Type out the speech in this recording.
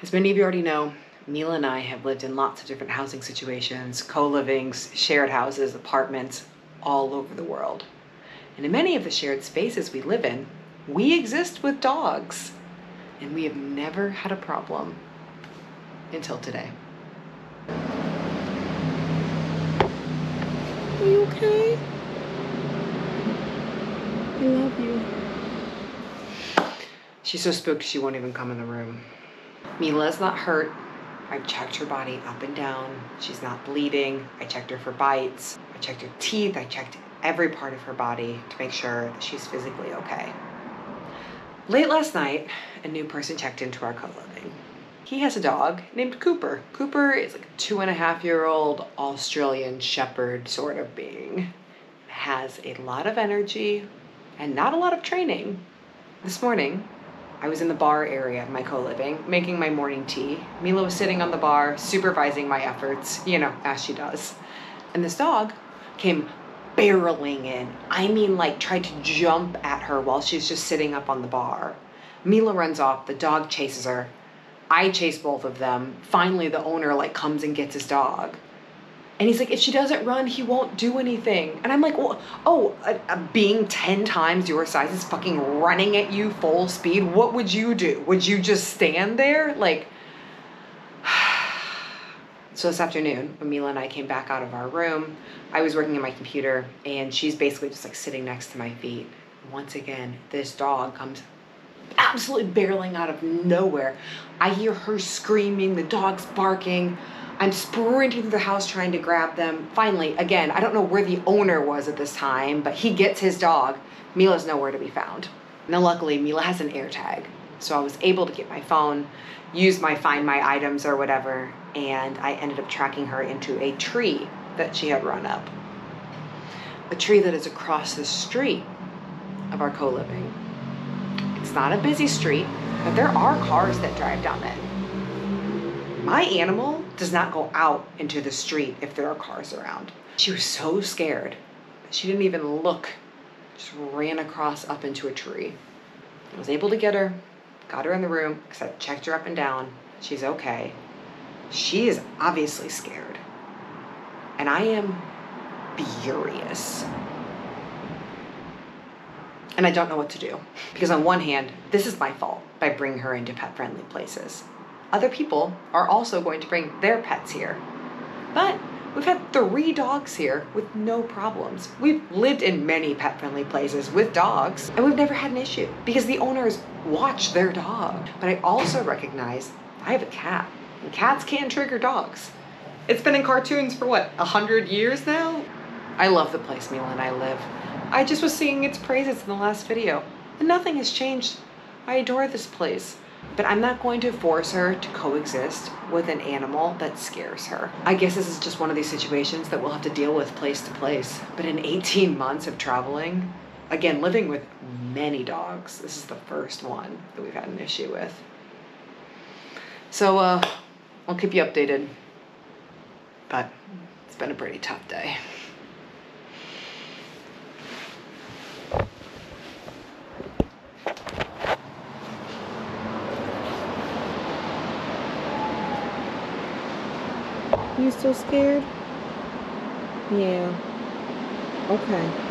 As many of you already know, Mila and I have lived in lots of different housing situations, co-livings, shared houses, apartments, all over the world. And in many of the shared spaces we live in, we exist with dogs. And we have never had a problem until today. Are you okay? I love you. She's so spooked she won't even come in the room. Mila's not hurt. I've checked her body up and down. She's not bleeding. I checked her for bites. I checked her teeth. I checked every part of her body to make sure that she's physically okay. Late last night, a new person checked into our co-living. He has a dog named Cooper. Cooper is like a 2.5-year-old Australian Shepherd sort of being. Has a lot of energy and not a lot of training. This morning, I was in the bar area of my co-living, making my morning tea. Mila was sitting on the bar, supervising my efforts, as she does. And this dog came barreling in. I mean, like, tried to jump at her while she's just sitting up on the bar. Mila runs off, the dog chases her. I chase both of them. Finally, the owner, comes and gets his dog. And he's like, if she doesn't run, he won't do anything. And I'm like, well, a being 10 times your size is fucking running at you full speed. What would you do? Would you just stand there? So this afternoon, when Mila and I came back out of our room, I was working on my computer and she's basically just sitting next to my feet. Once again, this dog comes absolutely barreling out of nowhere. I hear her screaming, the dog's barking. I'm sprinting through the house trying to grab them. Finally, again, I don't know where the owner was at this time, but he gets his dog. Mila's nowhere to be found. Now, luckily, Mila has an AirTag, so I was able to get my phone, use my Find My Items or whatever, and I ended up tracking her into a tree that she had run up. A tree that is across the street of our co-living. It's not a busy street, but there are cars that drive down it. My animal does not go out into the street if there are cars around. She was so scared that she didn't even look, just ran across up into a tree. I was able to get her, got her in the room, because I checked her up and down. She's okay. She is obviously scared. And I am furious. And I don't know what to do. Because on one hand, this is my fault by bringing her into pet-friendly places. Other people are also going to bring their pets here. But we've had 3 dogs here with no problems. We've lived in many pet-friendly places with dogs, and we've never had an issue because the owners watch their dog. But I also recognize I have a cat, and cats can trigger dogs. It's been in cartoons for 100 years now? I love the place Mila and I live. I just was singing its praises in the last video, and nothing has changed. I adore this place. But I'm not going to force her to coexist with an animal that scares her. I guess this is just one of these situations that we'll have to deal with place to place. But in 18 months of traveling, again, living with many dogs, this is the first one that we've had an issue with. So I'll keep you updated. But it's been a pretty tough day. You still scared? Yeah. Okay.